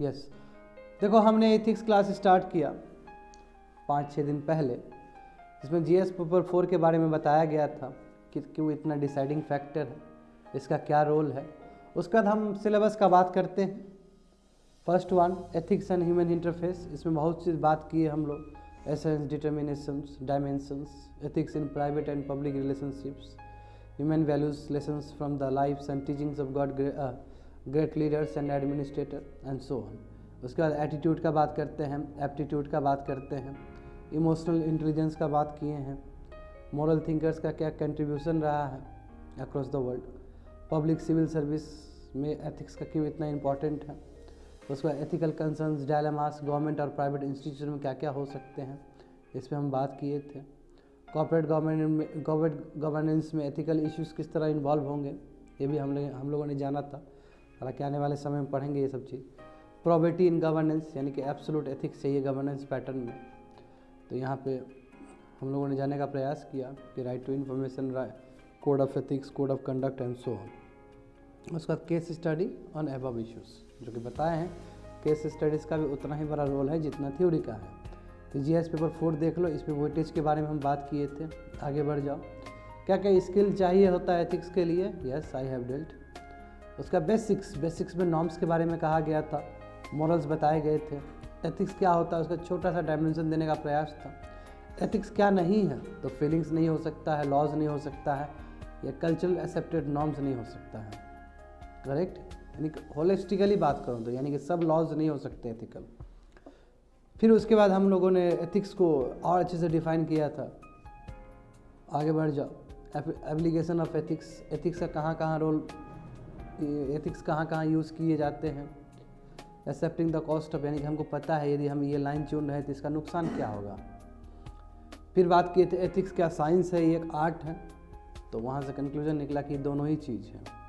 Yes, देखो हमने ethics class start किया 5-6 दिन पहले, जिसमें जीएस पेपर 4 के बारे में बताया गया था कि क्यों इतना डिसाइडिंग फैक्टर है, इसका क्या रोल है। उसके बाद हम सिलेबस का बात करते हैं। First one, ethics and human interface. इसमें बहुत सी बात की है हम लोग, essence, determinations, dimensions, ethics in private and public relationships, human values, lessons from the lifes and teachings of God, great leaders and administrator and so on. उसके बाद एटीट्यूड का बात करते हैं, एप्टीट्यूड का बात करते हैं, इमोशनल इंटेलिजेंस का बात किए हैं, मॉरल थिंकर्स का क्या कंट्रीब्यूशन रहा है across the world, public civil service में एथिक्स का क्यों इतना इम्पॉर्टेंट है। उसके बाद एथिकल कंसर्न्स, डायलेमास, गवर्नमेंट और प्राइवेट इंस्टीट्यूशन में क्या क्या हो सकते हैं, इस पर हम बात किए थे। कॉर्पोरेट गवर्नेंस में एथिकल इश्यूज़ किस तरह इन्वॉल्व होंगे, ये भी हम लोगों ने जाना था। हालांकि आने वाले समय में पढ़ेंगे ये सब चीज़। प्रोबेबिलिटी इन गवर्नेंस, यानी कि एब्सोल्यूट एथिक्स चाहिए गवर्नेंस पैटर्न में, तो यहाँ पे हम लोगों ने जानने का प्रयास किया कि right to information, code of ethics, code of conduct and so on. उसका case study on above issues, जो कि बताए हैं केस स्टडीज़ का भी उतना ही बड़ा रोल है जितना थ्योरी का है। तो जीएस पेपर 4 देख लो, इस पर वेटेज के बारे में हम बात किए थे। आगे बढ़ जाओ, क्या क्या स्किल चाहिए होता है एथिक्स के लिए। Yes, I have dealt. उसका बेसिक्स में नॉर्म्स के बारे में कहा गया था, मॉरल्स बताए गए थे। एथिक्स क्या होता है उसका छोटा सा डायमेंशन देने का प्रयास था। एथिक्स क्या नहीं है, तो फीलिंग्स नहीं हो सकता है, लॉज नहीं हो सकता है, या कल्चरल एक्सेप्टेड नॉर्म्स नहीं हो सकता है। करेक्ट, यानी कि होलिस्टिकली बात करूँ तो यानी कि सब लॉज नहीं हो सकते एथिकल। फिर उसके बाद हम लोगों ने एथिक्स को और अच्छे से डिफाइन किया था। आगे बढ़ जाओ, एप्लीकेशन ऑफ एथिक्स, एथिक्स का कहाँ कहाँ रोल, एथिक्स कहाँ कहाँ यूज़ किए जाते हैं। एक्सेप्टिंग द कॉस्ट ऑफ, यानी कि हमको पता है यदि हम ये लाइन चुन रहे हैं तो इसका नुकसान क्या होगा। फिर बात किए थे एथिक्स क्या साइंस है, ये एक आर्ट है, तो वहाँ से कंक्लूजन निकला कि दोनों ही चीज़ है।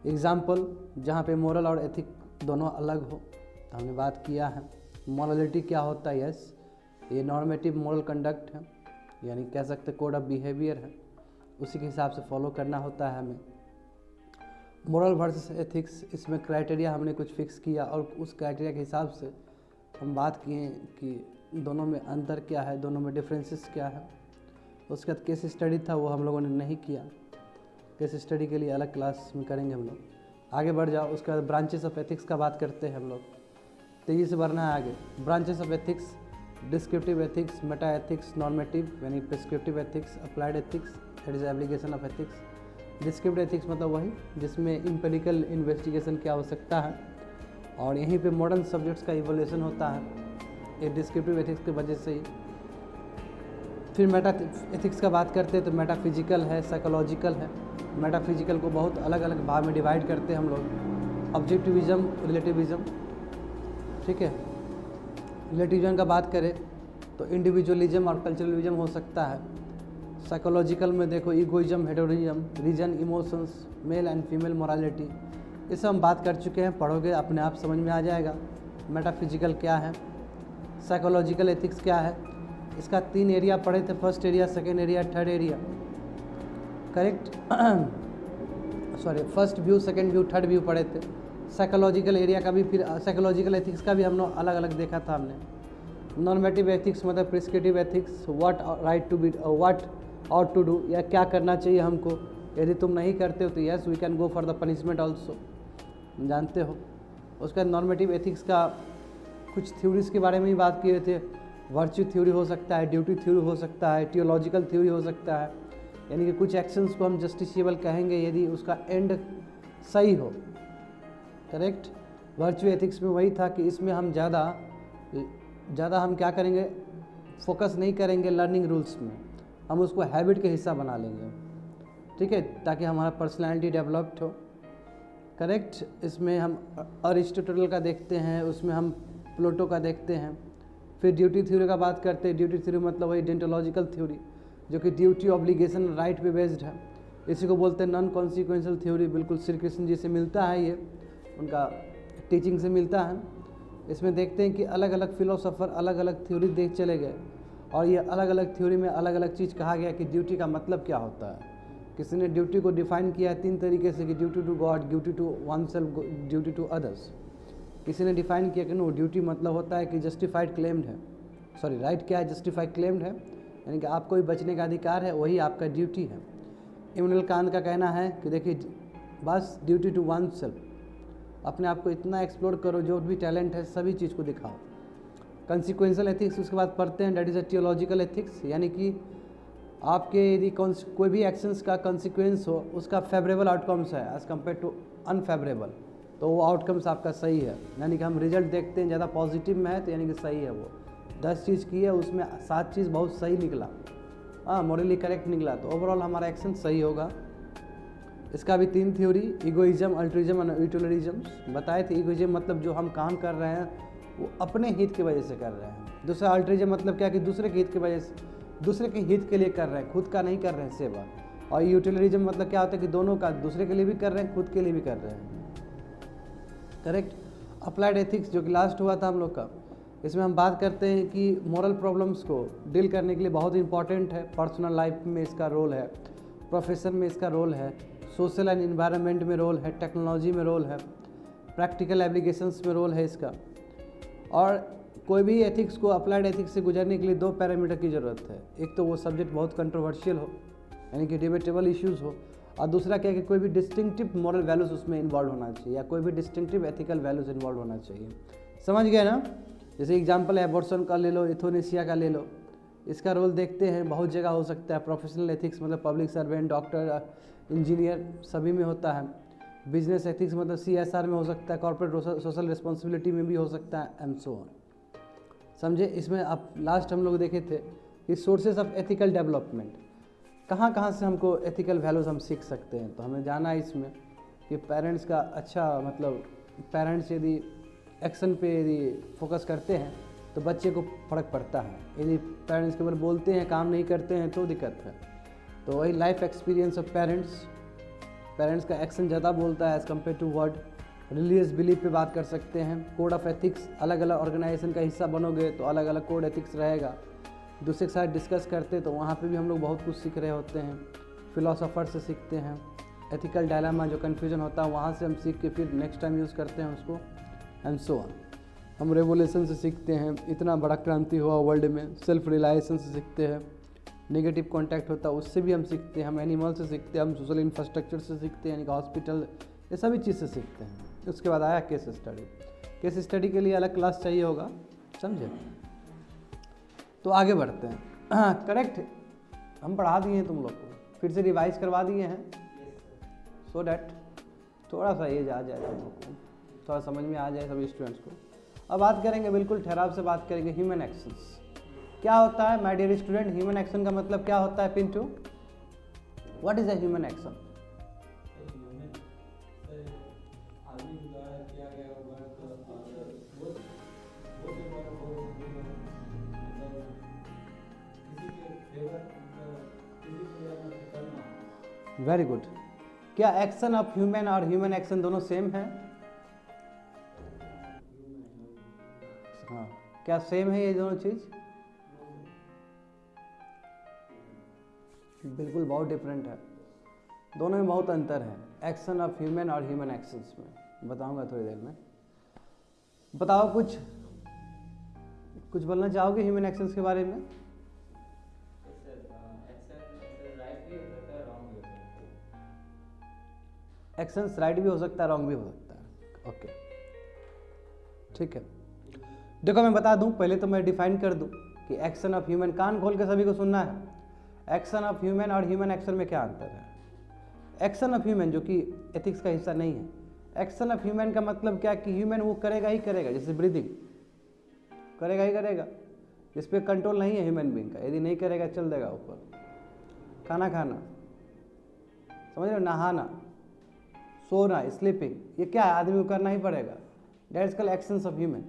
एग्जाम्पल जहाँ पे मोरल और एथिक दोनों अलग हो, तो हमने बात किया है। मॉरलिटी क्या होता है, यस, ये नॉर्मेटिव मोरल कंडक्ट है, यानी कह सकते कोड ऑफ बिहेवियर है, उसी के हिसाब से फॉलो करना होता है हमें। मोरल वर्सेस एथिक्स, इसमें क्राइटेरिया हमने कुछ फिक्स किया और उस क्राइटेरिया के हिसाब से हम बात किए कि दोनों में अंतर क्या है, दोनों में डिफरेंसेस क्या है। उसके बाद केस स्टडी था, वो हम लोगों ने नहीं किया, केस स्टडी के लिए अलग क्लास में करेंगे हम लोग। आगे बढ़ जाओ, उसके बाद ब्रांचेस ऑफ एथिक्स का बात करते हैं हम लोग, तेज़ी से बढ़ना है आगे। Branches of ethics, descriptive ethics, meta ethics, normative यानी prescriptive ethics, applied ethics that is application of ethics. Descriptive ethics मतलब वही जिसमें एम्पिरिकल इन्वेस्टिगेशन की आवश्यकता है, और यहीं पे मॉडर्न सब्जेक्ट्स का इवोल्यूशन होता है ये डिस्क्रिप्टिव एथिक्स की वजह से ही। फिर मेटा एथिक्स का बात करते हैं तो मेटाफिजिकल है, साइकोलॉजिकल है। मेटाफिजिकल को बहुत अलग अलग भाग में डिवाइड करते हैं हम लोग, ऑब्जेक्टिविज्म, रिलेटिविज्म, ठीक है। रिलेटिविज्म का बात करें तो इंडिविजुअलिज्म और कल्चरलिज्म हो सकता है। साइकोलॉजिकल में देखो egoism, hedonism, reason, emotions, male and female morality, ये सब हम बात कर चुके हैं, पढ़ोगे अपने आप समझ में आ जाएगा मेटाफिजिकल क्या है, साइकोलॉजिकल एथिक्स क्या है। इसका 3 एरिया पढ़े थे, first area, second area, third area, correct. Sorry, first view, second view, third view पढ़े थे। साइकोलॉजिकल एरिया का भी, फिर साइकोलॉजिकल एथिक्स का भी हम लोग अलग अलग देखा था हमने। नॉर्मेटिव एथिक्स मतलब prescriptive ethics, what right to be, what ought to do, या क्या करना चाहिए हमको, यदि तुम नहीं करते हो तो yes we can go for the punishment also, जानते हो। उसके बाद नॉर्मेटिव एथिक्स का कुछ थ्योरीज के बारे में ही बात किए थे। वर्च्यू थ्योरी हो सकता है, ड्यूटी थ्योरी हो सकता है, थियोलॉजिकल थ्योरी हो सकता है, यानी कि कुछ एक्शंस को हम जस्टिसिएबल कहेंगे यदि उसका एंड सही हो, करेक्ट। वर्च्यू एथिक्स में वही था कि इसमें हम ज़्यादा हम क्या करेंगे, फोकस नहीं करेंगे लर्निंग रूल्स में, हम उसको हैबिट के हिस्सा बना लेंगे, ठीक है, ताकि हमारा पर्सनैलिटी डेवलप्ड हो, करेक्ट। इसमें हम अरिस्टोटल का देखते हैं, उसमें हम प्लेटो का देखते हैं। फिर ड्यूटी थ्योरी का बात करते हैं। ड्यूटी थ्योरी मतलब वही डेंटोलॉजिकल थ्योरी, जो कि ड्यूटी, ऑब्लिगेशन, राइट पे बेस्ड है। इसी को बोलते हैं नॉन कॉन्सिक्वेंशियल थ्योरी। बिल्कुल श्री कृष्ण जी से मिलता है, ये उनका टीचिंग से मिलता है। इसमें देखते हैं कि अलग अलग फिलोसोफर अलग अलग थ्योरी देख चले गए, और ये अलग अलग थ्योरी में अलग अलग चीज़ कहा गया कि ड्यूटी का मतलब क्या होता है। किसी ने ड्यूटी को डिफाइन किया है 3 तरीके से कि duty to God, duty to one self, duty to others. किसी ने डिफाइन किया कि नो, ड्यूटी मतलब होता है कि जस्टिफाइड क्लेम्ड है, सॉरी राइट क्या है, जस्टिफाइड क्लेम्ड है, यानी कि आपको भी बचने का अधिकार है, वही आपका ड्यूटी है। इमैनुअल कांत का कहना है कि देखिए बस ड्यूटी टू वन सेल्फ, अपने आप को इतना एक्सप्लोर करो, जो भी टैलेंट है सभी चीज़ को दिखाओ। कंसिक्वेंशियल एथिक्स उसके बाद पढ़ते हैं, that is a theological ethics, यानी कि आपके यदि कोई भी एक्शंस का कंसिक्वेंस हो, उसका फेवरेबल आउटकम्स है एज़ कम्पेयर टू अनफेवरेबल, तो वो आउटकम्स आपका सही है, यानी कि हम रिजल्ट देखते हैं ज़्यादा पॉजिटिव में है तो यानी कि सही है। वो 10 चीज़ की है उसमें 7 चीज़ बहुत सही निकला, हाँ मॉरली करेक्ट निकला, तो ओवरऑल हमारा एक्शन सही होगा। इसका भी 3 थ्योरी, इगोइज्म, अल्ट्रुइज्म और यूटिलिटिज्म बताए थे। इगोइज्म मतलब जो हम काम कर रहे हैं वो अपने हित की वजह से कर रहे हैं। दूसरा अल्ट्रुइज्म मतलब क्या कि दूसरे के हित की वजह से, दूसरे के हित के लिए कर रहे हैं, खुद का नहीं कर रहे हैं सेवा। और यूटिलिटिज्म मतलब क्या होता है कि दोनों का, दूसरे के लिए भी कर रहे हैं, खुद के लिए भी कर रहे हैं। करेक्ट। अप्लाइड एथिक्स जो कि लास्ट हुआ था हम लोग का, इसमें हम बात करते हैं कि मॉरल प्रॉब्लम्स को डील करने के लिए बहुत इंपॉर्टेंट है। पर्सनल लाइफ में इसका रोल है, प्रोफेशन में इसका रोल है, सोशल एंड इन्वायरमेंट में रोल है, टेक्नोलॉजी में रोल है, प्रैक्टिकल एप्लीकेशंस में रोल है इसका। और कोई भी एथिक्स को, अप्लाइड एथिक्स से गुजरने के लिए 2 पैरामीटर की ज़रूरत है। एक तो वो सब्जेक्ट बहुत कंट्रोवर्शियल हो, यानी कि डिबेटेबल इश्यूज़ हो, और दूसरा क्या है कि कोई भी डिस्टिंक्टिव मॉरल वैल्यूज़ उसमें इन्वॉल्व होना चाहिए, या कोई भी डिस्टिंक्टिव एथिकल वैल्यूज़ इन्वॉल्व होना चाहिए। समझ गए ना। जैसे एग्जांपल है एबॉर्शन का ले लो, यूथनेसिया का ले लो, इसका रोल देखते हैं बहुत जगह हो सकता है। प्रोफेशनल एथिक्स मतलब पब्लिक सर्वेंट, डॉक्टर, इंजीनियर सभी में होता है। बिजनेस एथिक्स मतलब CSR में हो सकता है, कॉर्पोरेट सोशल रिस्पॉन्सिबिलिटी में भी हो सकता है, एंड सो ऑन। समझे। इसमें अब लास्ट हम लोग देखे थे कि सोर्सेज ऑफ एथिकल डेवलपमेंट, कहाँ कहाँ से हमको एथिकल वैल्यूज़ हम सीख सकते हैं। तो हमें जाना है इसमें कि पेरेंट्स का अच्छा मतलब, पेरेंट्स यदि एक्शन पे यदि फोकस करते हैं तो बच्चे को फ़र्क पड़ता है। यदि पेरेंट्स केवल बोलते हैं, काम नहीं करते हैं तो दिक्कत है। तो वही लाइफ एक्सपीरियंस ऑफ पेरेंट्स का एक्शन ज़्यादा बोलता है as compare to word. Religious belief पे बात कर सकते हैं। कोड ऑफ एथिक्स, अलग अलग ऑर्गेनाइजेशन का हिस्सा बनोगे तो अलग अलग कोड एथिक्स रहेगा। दूसरे के साथ डिस्कस करते तो वहाँ पे भी हम लोग बहुत कुछ सीख रहे होते हैं। फिलोसोफर से सीखते हैं। एथिकल डायलेमा जो कन्फ्यूजन होता है वहाँ से हम सीख के फिर नेक्स्ट टाइम यूज़ करते हैं उसको, एंड सो ऑन। हम रेवोल्यूशन से सीखते हैं, इतना बड़ा क्रांति हुआ वर्ल्ड में। सेल्फ रिलाइजेशन से सीखते हैं। नेगेटिव कॉन्टैक्ट होता है उससे भी हम सीखते हैं। हम एनिमल से सीखते हैं, हम सोशल इंफ्रास्ट्रक्चर से सीखते हैं, यानी कि हॉस्पिटल, ये सभी चीज़ से सीखते हैं। उसके बाद आया केस स्टडी। केस स्टडी के लिए अलग क्लास चाहिए होगा, समझे। तो आगे बढ़ते हैं। हाँ करेक्ट, हम पढ़ा दिए हैं तुम लोग को, फिर से रिवाइज करवा दिए हैं, सो डैट थोड़ा सा एज आ जाए तुम लोग को, थोड़ा समझ में आ जाए सभी स्टूडेंट्स को। अब बात करेंगे, बिल्कुल ठहराव से बात करेंगे, ह्यूमन एक्शंस क्या होता है। My dear student, human action का मतलब क्या होता है Pintu? What is a human action? Very good. क्या एक्शन ऑफ ह्यूमन और ह्यूमन एक्शन दोनों सेम है? हाँ, क्या सेम है ये दोनों चीज? बिल्कुल बहुत डिफरेंट है, दोनों में बहुत अंतर है। एक्शन ऑफ ह्यूमन और ह्यूमन एक्शंस में बताऊंगा थोड़ी देर में। बताओ कुछ बोलना चाहोगे ह्यूमन एक्शंस के बारे में? एक्शंस राइट भी हो सकता है, रॉन्ग भी हो सकता है। ओके ठीक है। देखो मैं बता दूं, पहले तो मैं डिफाइन कर दूं कि एक्शन ऑफ ह्यूमन, कान खोल के सभी को सुनना है। एक्शन ऑफ ह्यूमन और ह्यूमन एक्शन में क्या अंतर है? एक्शन ऑफ ह्यूमन जो कि एथिक्स का हिस्सा नहीं है, एक्शन ऑफ ह्यूमन का मतलब क्या कि ह्यूमन वो करेगा ही करेगा, जैसे ब्रीदिंग करेगा ही करेगा, इस पर कंट्रोल नहीं है ह्यूमन बीइंग का। यदि नहीं करेगा चल देगा ऊपर। खाना खाना, समझ रहे हो, नहाना, सोना, स्लीपिंग, ये क्या है, आदमी को करना ही पड़ेगा। That's called actions of human.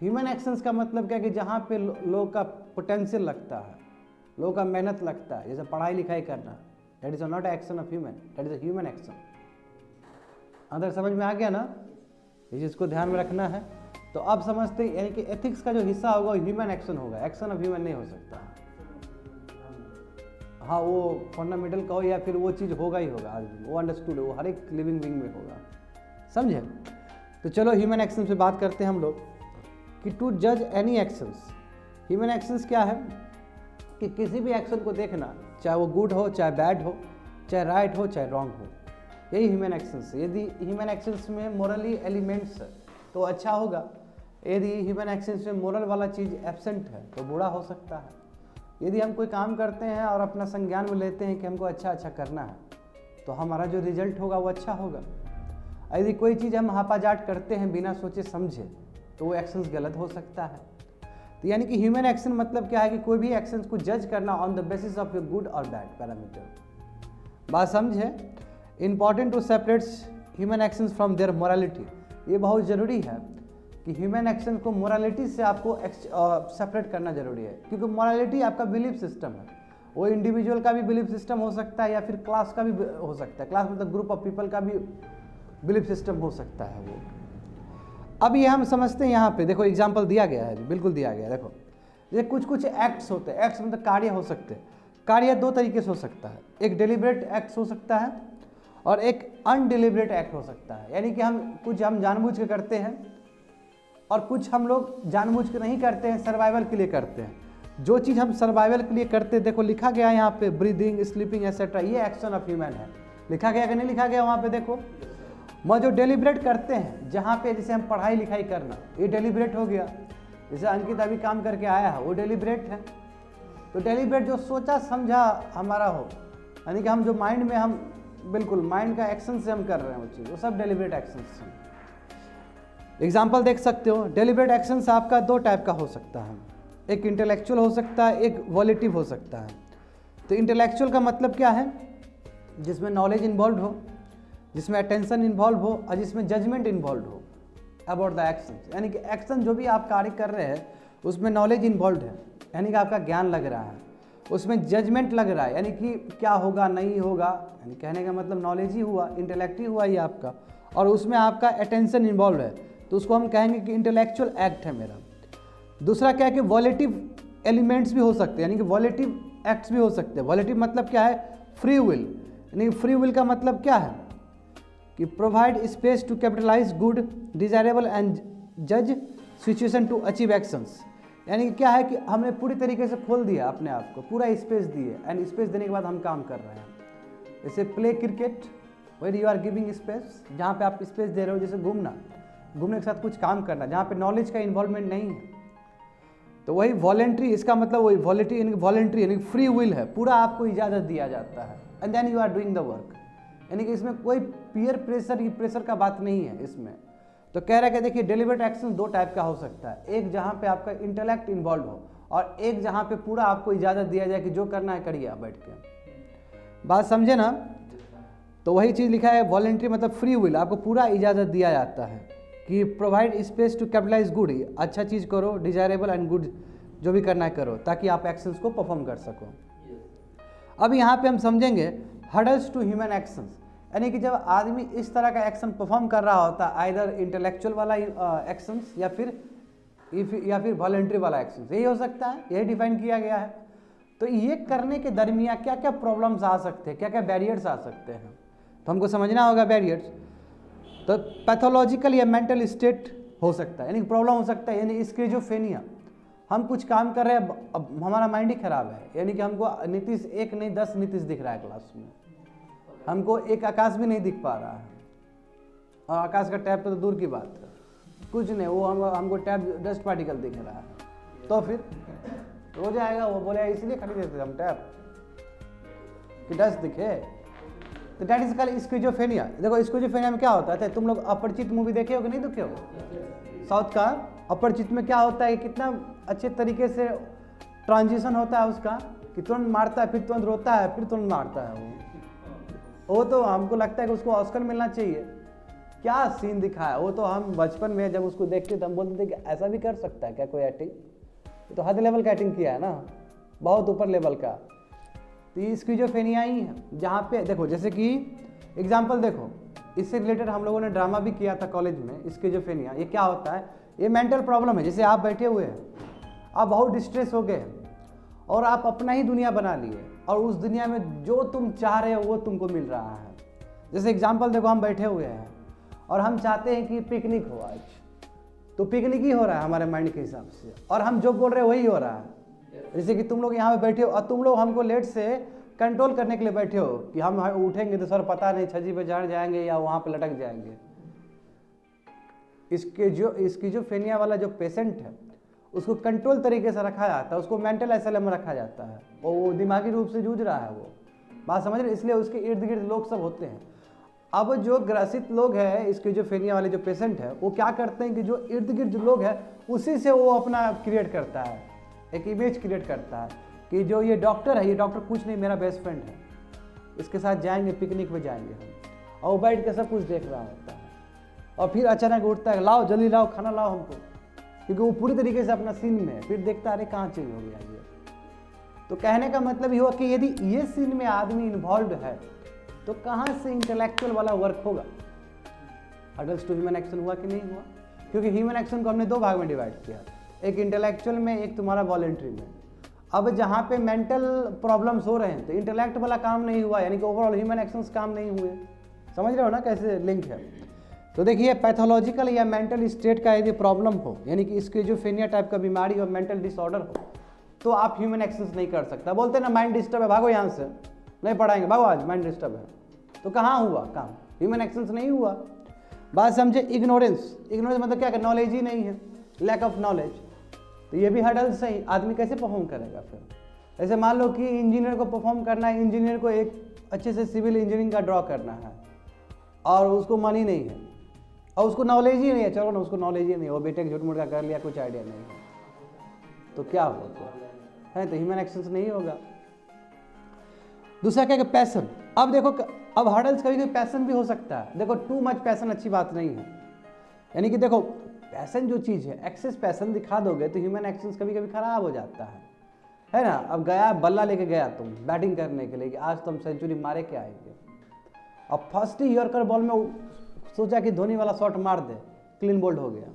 Human actions का मतलब क्या कि जहाँ पे लोगों का पोटेंशियल लगता है, लोगों का मेहनत लगता है, जैसे पढ़ाई लिखाई करना, that is not action of human, that is a human action. अंदर समझ में आ गया ना? इस चीज़ को ध्यान में रखना है। तो अब समझते हैं, यानी कि एथिक्स का जो हिस्सा होगा ह्यूमन एक्शन होगा, एक्शन ऑफ ह्यूमन नहीं हो सकता। हाँ वो फंडामेंटल कहो या फिर वो चीज़ होगा ही होगा आदमी, वो अंडरस्टूड है, वो हर एक लिविंग बीइंग में होगा, समझे। तो चलो ह्यूमन एक्शन पे बात करते हैं हम लोग कि टू जज एनी एक्शंस, ह्यूमन एक्शंस क्या है कि किसी भी एक्शन को देखना, चाहे वो गुड हो चाहे बैड हो, चाहे राइट हो चाहे रॉन्ग हो, यही ह्यूमन एक्शंस है। यदि ह्यूमन एक्शंस में मोरली एलिमेंट्स है तो अच्छा होगा, यदि ह्यूमन एक्शंस में मोरल वाला चीज़ एब्सेंट है तो बुरा हो सकता है। यदि हम कोई काम करते हैं और अपना संज्ञान में लेते हैं कि हमको अच्छा अच्छा करना है तो हमारा जो रिजल्ट होगा वो अच्छा होगा। यदि कोई चीज़ हम हापाजाट करते हैं बिना सोचे समझे तो वो एक्शंस गलत हो सकता है। तो यानी कि ह्यूमन एक्शन मतलब क्या है कि कोई भी एक्शंस को जज करना on the basis of a good और बैड पैरामीटर। बात समझे, important to separates human actions from their morality. ये बहुत ज़रूरी है कि ह्यूमन एक्शन को मोरालिटी से आपको सेपरेट करना जरूरी है, क्योंकि मोरालिटी आपका बिलीफ सिस्टम है। वो इंडिविजुअल का भी बिलीफ सिस्टम हो सकता है या फिर क्लास का भी हो सकता है, क्लास मतलब ग्रुप ऑफ पीपल का भी बिलीफ सिस्टम हो सकता है वो। अब ये हम समझते हैं, यहाँ पे देखो एग्जाम्पल दिया गया है, बिल्कुल दिया गया है। देखो ये कुछ कुछ एक्ट्स होते हैं, एक्ट्स मतलब कार्य हो सकते हैं। कार्य दो तरीके से हो सकता है, एक डेलिब्रेट एक्ट हो सकता है और एक अनडेलिब्रेट एक्ट हो सकता है। यानी कि हम जानबूझ के करते हैं और कुछ हम लोग जानबूझ के नहीं करते हैं, सर्वाइवल के लिए करते हैं। जो चीज़ हम सर्वाइवल के लिए करते हैं, देखो लिखा गया है यहाँ पे ब्रीदिंग, स्लीपिंग एसेट्रा, ये एक्शन ऑफ ह्यूमन है। लिखा गया कि नहीं लिखा गया वहाँ पे? देखो मैं जो डेलिब्रेट करते हैं, जहाँ पे जैसे हम पढ़ाई लिखाई करना, ये डेलिब्रेट हो गया। जैसे अंकित अभी काम करके आया है वो डेलिब्रेट है। तो डेलिब्रेट जो सोचा समझा हमारा हो, यानी कि हम जो माइंड में हम बिल्कुल माइंड का एक्शन से हम कर रहे हैं वो चीज़, वो सब डेलिब्रेट एक्शन हैं। एग्जाम्पल देख सकते हो, डेलिब्रेट एक्शंस आपका दो टाइप का हो सकता है, एक इंटेलेक्चुअल हो सकता है, एक वॉलेटिव हो सकता है। तो इंटेलेक्चुअल का मतलब क्या है? जिसमें नॉलेज इन्वॉल्व हो, जिसमें अटेंशन इन्वॉल्व हो और जिसमें जजमेंट इन्वॉल्व हो अबाउट द एक्शन। यानी कि एक्शन जो भी आप कार्य कर रहे हैं उसमें नॉलेज इन्वॉल्व है, यानी कि आपका ज्ञान लग रहा है, उसमें जजमेंट लग रहा है, यानी कि क्या होगा नहीं होगा, यानी कहने का मतलब नॉलेज ही हुआ, इंटेलेक्ट ही हुआ ये आपका, और उसमें आपका अटेंशन इन्वॉल्व है, तो उसको हम कहेंगे कि इंटेलेक्चुअल एक्ट है मेरा। दूसरा क्या है कि वॉलेटिव एलिमेंट्स भी हो सकते हैं, यानी कि वॉलेटिव एक्ट्स भी हो सकते हैं। वॉलेटिव मतलब क्या है? Free will. यानी फ्री विल का मतलब क्या है कि provide space to capitalize good, desirable and जज सिचुएशन टू अचीव एक्शंस। यानी क्या है कि हमने पूरी तरीके से खोल दिया अपने आप को, पूरा स्पेस दिए, एंड स्पेस देने के बाद हम काम कर रहे हैं। जैसे play cricket, where you are giving space, जहाँ पे आप स्पेस दे रहे हो। जैसे घूमने के साथ कुछ काम करना, जहाँ पे नॉलेज का इन्वॉल्वमेंट नहीं है, तो वही वॉलेंट्री, इसका मतलब वही वॉलेंट्री यानी फ्री विल है, पूरा आपको इजाज़त दिया जाता है, and then you are doing the work. यानी कि इसमें कोई पीयर प्रेशर का बात नहीं है इसमें। तो कह रहा है कि देखिए डेलिब्रेट एक्शन दो टाइप का हो सकता है, एक जहाँ पे आपका इंटेलेक्ट इन्वॉल्व हो और एक जहाँ पे पूरा आपको इजाज़त दिया जाए कि जो करना है करिए आप बैठ के। बात समझे ना? तो वही चीज़ लिखा है, वॉलेंट्री मतलब फ्री विल, आपको पूरा इजाज़त दिया जाता है कि provide space to capitalize good, अच्छा चीज़ करो, डिजायरेबल एंड गुड जो भी करना है करो, ताकि आप एक्शंस को परफॉर्म कर सको। अब यहाँ पे हम समझेंगे हर्डल्स टू ह्यूमन एक्शंस, यानी कि जब आदमी इस तरह का एक्शन परफॉर्म कर रहा होता है, आइदर इंटेलेक्चुअल वाला एक्शंस या फिर वॉलेंट्री वाला एक्शंस, यही हो सकता है, यही डिफाइन किया गया है। तो ये करने के दरमियान क्या क्या प्रॉब्लम्स आ सकते हैं, क्या क्या बैरियर्स आ सकते हैं, तो हमको समझना होगा बैरियर्स। तो पैथोलॉजिकल या मेंटल स्टेट हो सकता है, यानी प्रॉब्लम हो सकता है, यानी स्किज़ोफ्रेनिया। हम कुछ काम कर रहे हैं, अब हमारा माइंड ही खराब है, यानी कि हमको नीतीश एक नहीं 10 नीतीश दिख रहा है क्लास में, हमको एक आकाश भी नहीं दिख पा रहा है, और आकाश का टैब तो दूर की बात है, कुछ नहीं, वो हमको टैब डस्ट पार्टिकल दिख रहा है, तो फिर हो जाएगा। वो बोले इसलिए खरीदे थे हम टैब कि डस्ट दिखे। तो डैट इज कॉल्ड स्किज़ोफ्रेनिया। देखो स्किज़ोफ्रेनिया में क्या होता है, तुम लोग अपरिचित मूवी देखे हो कि नहीं देखे हो? साउथ का अपरिचित में क्या होता है, कितना अच्छे तरीके से ट्रांजिशन होता है उसका, कि तुरंत मारता है फिर तुरंत रोता है फिर तुरंत मारता है वो तो हमको लगता है कि उसको ऑस्कर मिलना चाहिए। क्या सीन दिखाया, वो तो हम बचपन में जब उसको देखते थे हम बोलते थे कि ऐसा भी कर सकता है क्या कोई एक्टिंग, तो हद लेवल का एक्टिंग किया है ना, बहुत ऊपर लेवल का। तो ये स्किज़ोफ्रेनिया ही है, जहाँ पे देखो जैसे कि एग्जाम्पल देखो, इससे रिलेटेड हम लोगों ने ड्रामा भी किया था कॉलेज में। स्किज़ोफ्रेनिया ये क्या होता है, ये मेंटल प्रॉब्लम है। जैसे आप बैठे हुए हैं, आप बहुत डिस्ट्रेस हो गए और आप अपना ही दुनिया बना लिए, और उस दुनिया में जो तुम चाह रहे हो वो तुमको मिल रहा है। जैसे एग्जाम्पल देखो, हम बैठे हुए हैं और हम चाहते हैं कि पिकनिक हो आज, तो पिकनिक ही हो रहा है हमारे माइंड के हिसाब से, और हम जो बोल रहे हैं वही हो रहा है। जैसे कि तुम लोग यहाँ पे बैठे हो और तुम लोग हमको लेट से कंट्रोल करने के लिए बैठे हो कि हम उठेंगे तो सर पता नहीं छज्जी पे चढ़ जाएंगे या वहाँ पे लटक जाएंगे। स्किज़ोफ्रेनिया वाला जो पेशेंट है उसको कंट्रोल तरीके से रखा जाता है, उसको मेंटल एसाइलम में रखा जाता है, और वो दिमागी रूप से जूझ रहा है, वो बात समझ रहे, इसलिए उसके इर्द गिर्द लोग सब होते हैं। अब जो ग्रसित लोग हैं स्किज़ोफ्रेनिया वाले जो पेशेंट है वो क्या करते हैं कि जो इर्द गिर्द जो लोग हैं उसी से वो अपना क्रिएट करता है, एक इमेज क्रिएट करता है कि जो ये डॉक्टर है, ये डॉक्टर कुछ नहीं, मेरा बेस्ट फ्रेंड है, इसके साथ जाएंगे पिकनिक में जाएंगे हम, और वो बैठ के सब कुछ देख रहा होता है, और फिर अचानक उठता है, लाओ जल्दी लाओ खाना लाओ हमको, क्योंकि वो पूरी तरीके से अपना सीन में है, फिर देखता है अरे कहाँ चेंज हो गया ये। तो कहने का मतलब ये हुआ कि यदि ये सीन में आदमी इन्वॉल्व है तो कहाँ से इंटेलेक्चुअल वाला वर्क होगा। अडल्ट टू ह्यूमन एक्शन हुआ कि नहीं हुआ, क्योंकि ह्यूमन एक्शन को हमने दो भाग में डिवाइड किया, एक इंटेलेक्चुअल में, एक तुम्हारा वॉलेंट्री में। अब जहाँ पे मेंटल प्रॉब्लम्स हो रहे हैं तो इंटेलेक्ट वाला काम नहीं हुआ, यानी कि ओवरऑल ह्यूमन एक्शंस काम नहीं हुए। समझ रहे हो ना कैसे लिंक है। तो देखिए पैथोलॉजिकल या मेंटल स्टेट का यदि प्रॉब्लम हो, यानी कि स्किज़ोफ्रेनिया टाइप का बीमारी और मेंटल डिसऑर्डर हो, तो आप ह्यूमन एक्शंस नहीं कर सकता। बोलते हैं ना माइंड डिस्टर्ब है, भागो यहाँ से, नहीं पढ़ाएंगे, भागो आज माइंड डिस्टर्ब है, तो कहाँ हुआ काम, ह्यूमन एक्शंस नहीं हुआ। बात समझे। इग्नोरेंस, इग्नोरेंस मतलब क्या, नॉलेज ही नहीं है, लैक ऑफ नॉलेज, तो ये भी हर्डल से ही आदमी कैसे परफॉर्म करेगा फिर। ऐसे मान लो कि इंजीनियर को परफॉर्म करना है, इंजीनियर को एक अच्छे से सिविल इंजीनियरिंग का ड्रॉ करना है और उसको मनी नहीं है और उसको नॉलेज ही नहीं है, चलो ना उसको नॉलेज ही नहीं, वो बेटे झूठ मूठ का कर लिया, कुछ आइडिया नहीं है, तो क्या होगा, है तो ह्यूमन एक्शंस नहीं होगा। दूसरा क्या है पैशन। अब देखो, अब हर्डल्स कभी कभी पैशन भी हो सकता है। देखो टू मच पैशन अच्छी बात नहीं है, यानी कि देखो पैशन जो चीज़ है, एक्सेस पैशन दिखा दोगे तो ह्यूमन एक्शंस कभी कभी खराब हो जाता है ना। अब गया बल्ला लेके गया तुम बैटिंग करने के लिए कि आज तुम सेंचुरी मारे के आएंगे, अब फर्स्ट ही यॉर्कर बॉल में सोचा कि धोनी वाला शॉट मार दे, क्लीन बोल्ड हो गया।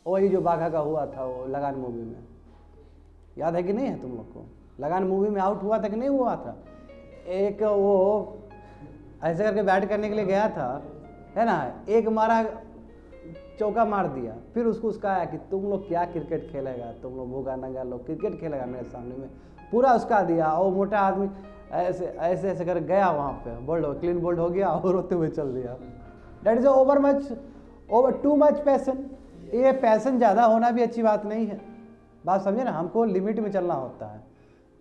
वही जो बाघा का हुआ था वो लगान मूवी में, याद है कि नहीं है तुम लोग को, लगान मूवी में आउट हुआ था कि नहीं हुआ था। एक वो ऐसे करके बैट करने के लिए गया था, है ना, एक मारा चौका मार दिया, फिर उसको उसका आया कि तुम लोग क्या क्रिकेट खेलेगा, तुम लोग भूखा नंगा लोग क्रिकेट खेलेगा मेरे सामने में, पूरा उसका दिया। और मोटा आदमी ऐसे ऐसे ऐसे कर गया वहाँ पे, बोल्ड हो, क्लीन बोल्ड हो गया और रोते हुए चल दिया। That is over too much passion. ये पैसन ज़्यादा होना भी अच्छी बात नहीं है, बात समझे ना, हमको लिमिट में चलना होता है।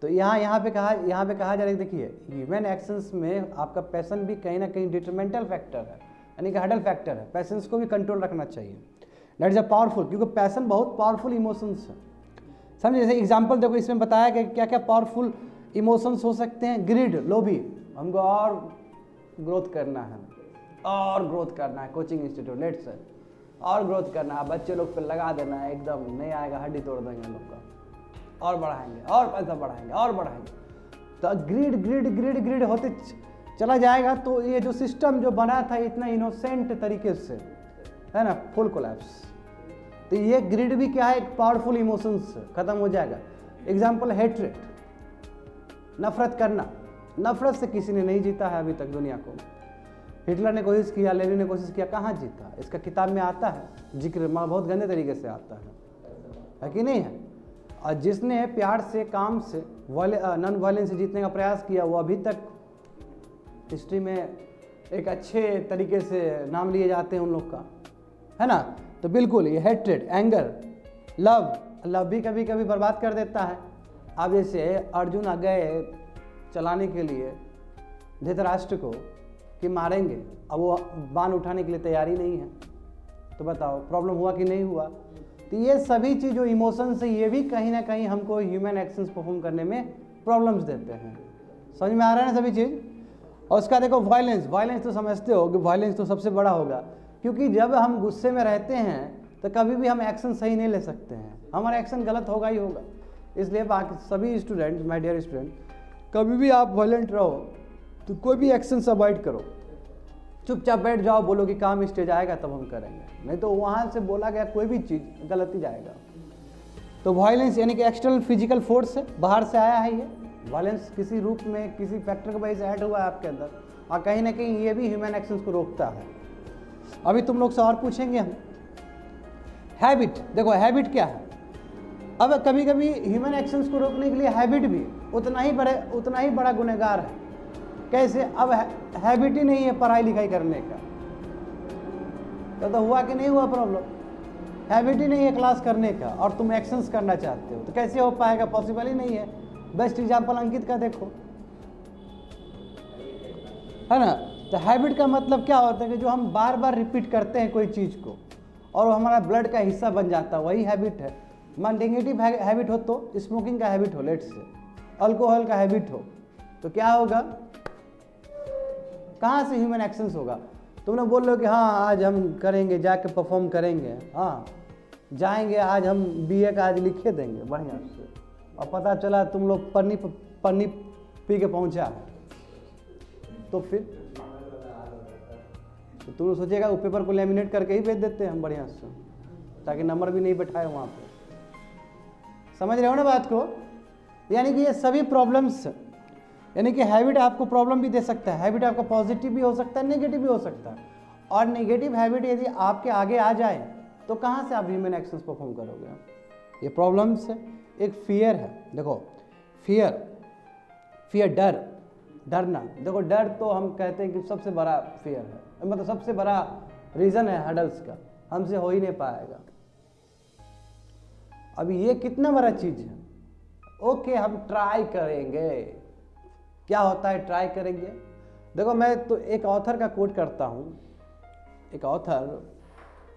तो यहाँ पे कहा जा रहा है, देखिए ह्यूमन एक्शंस में आपका पैसन भी कहीं ना कहीं डिटरमेंटल फैक्टर है, यानी कि हर्डल फैक्टर है। पैशंस को भी कंट्रोल रखना चाहिए, दैट इज अ पावरफुल, क्योंकि पैशन बहुत पावरफुल इमोशंस है। समझे, जैसे एग्जांपल देखो इसमें बताया कि क्या क्या पावरफुल इमोशंस हो सकते हैं। ग्रीड, लोभी, हमको और ग्रोथ करना है, और ग्रोथ करना है, कोचिंग इंस्टीट्यूट लेट से और ग्रोथ करना है, बच्चे लोग पे लगा देना है, एकदम नहीं आएगा हड्डी तोड़ देंगे लोग का, और बढ़ाएंगे और पैसा बढ़ाएंगे और बढ़ाएंगे। तो ग्रीड ग्रीड ग्रीड ग्रीड होते चला जाएगा, तो ये जो सिस्टम जो बना था इतना इनोसेंट तरीके से, है ना, फुल कोलैप्स। तो ये ग्रीड भी क्या है, एक पावरफुल इमोशंस खत्म हो जाएगा। एग्जाम्पल हेट्रेड, नफरत करना। नफरत से किसी ने नहीं जीता है अभी तक दुनिया को। हिटलर ने कोशिश किया, लेनिन ने कोशिश किया, कहाँ जीता। इसका किताब में आता है जिक्र, बहुत गंदे तरीके से आता है कि नहीं है। और जिसने प्यार से, काम से, नॉन वायलेंस से जीतने का प्रयास किया, वो अभी तक हिस्ट्री में एक अच्छे तरीके से नाम लिए जाते हैं उन लोग का, है ना। तो बिल्कुल ये हेट्रेड, एंगर, लव भी कभी कभी बर्बाद कर देता है। अब जैसे अर्जुन आ गए चलाने के लिए धृतराष्ट्र को कि मारेंगे, अब वो बाण उठाने के लिए तैयारी नहीं है, तो बताओ प्रॉब्लम हुआ कि नहीं हुआ। तो ये सभी चीज़ जो इमोशंस है, ये भी कहीं ना कहीं हमको ह्यूमन एक्शंस परफॉर्म करने में प्रॉब्लम्स देते हैं। समझ में आ रहा है ना सभी चीज़। और उसका देखो वायलेंस तो समझते हो कि वायलेंस तो सबसे बड़ा होगा, क्योंकि जब हम गुस्से में रहते हैं तो कभी भी हम एक्शन सही नहीं ले सकते हैं, हमारा एक्शन गलत होगा ही होगा। इसलिए बाकी सभी स्टूडेंट्स, माय डियर स्टूडेंट, कभी भी आप वायलेंट रहो तो कोई भी एक्शन से अवॉइड करो, चुपचाप बैठ जाओ, बोलो कि काम स्टेज आएगा तब हम करेंगे, नहीं तो वहाँ से बोला गया कोई भी चीज़ गलत ही जाएगा। तो वायलेंस यानी कि एक्सटर्नल फिजिकल फोर्स है, बाहर से आया है। ये वायलेंस किसी रूप में, किसी फैक्टर की वजह से ऐड हुआ है आपके अंदर, और कहीं ना कहीं ये भी ह्यूमन एक्शंस को रोकता है। अभी तुम लोग से और पूछेंगे हम। हैबिट, देखो हैबिट क्या है। अब कभी कभी ह्यूमन एक्शंस को रोकने के लिए हैबिट भी उतना ही बड़ा गुनहगार है। कैसे? अब हैबिट ही नहीं है पढ़ाई लिखाई करने का, तो हुआ कि नहीं हुआ प्रॉब्लम? हैबिट ही नहीं है क्लास करने का और तुम एक्शंस करना चाहते हो, तो कैसे हो पाएगा? पॉसिबल ही नहीं है। बेस्ट एग्जाम्पल अंकित का देखो, है ना। तो हैबिट का मतलब क्या होता है कि जो हम बार बार रिपीट करते हैं कोई चीज़ को और वो हमारा ब्लड का हिस्सा बन जाता है, वही हैबिट है। मान नेगेटिव हैबिट हो तो स्मोकिंग का हैबिट हो, लेट्स से अल्कोहल का हैबिट हो, तो क्या होगा? कहाँ से ह्यूमन एक्शंस होगा? तुम लोग बोल रहे हो कि हाँ आज हम करेंगे, जाके परफॉर्म करेंगे, हाँ जाएंगे आज हम बीए का आज लिखे देंगे बढ़िया से, और पता चला तुम लोग पन्नी पी के पहुँचा है, तो फिर तो तुम सोचेगा वो पेपर को लेमिनेट करके ही भेज देते हैं हम बढ़िया से, ताकि नंबर भी नहीं बैठाए वहाँ पे। समझ रहे हो ना बात को? यानी कि ये सभी प्रॉब्लम्स, यानी कि हैबिट आपको प्रॉब्लम भी दे सकता है। हैबिट आपका पॉजिटिव भी हो सकता है, नेगेटिव भी हो सकता है। और नेगेटिव हैबिट यदि आपके आगे आ जाए तो कहाँ से आप ह्यूमन एक्शंस परफॉर्म करोगे? ये प्रॉब्लम्स है। एक फियर है, देखो फियर डरना। देखो डर तो हम कहते हैं कि सबसे बड़ा फियर है, मतलब सबसे बड़ा रीज़न है हडल्स का, हमसे हो ही नहीं पाएगा। अभी ये कितना बड़ा चीज़ है। ओके हम ट्राई करेंगे, क्या होता है ट्राई करेंगे? देखो मैं तो एक ऑथर का कोट करता हूँ। एक ऑथर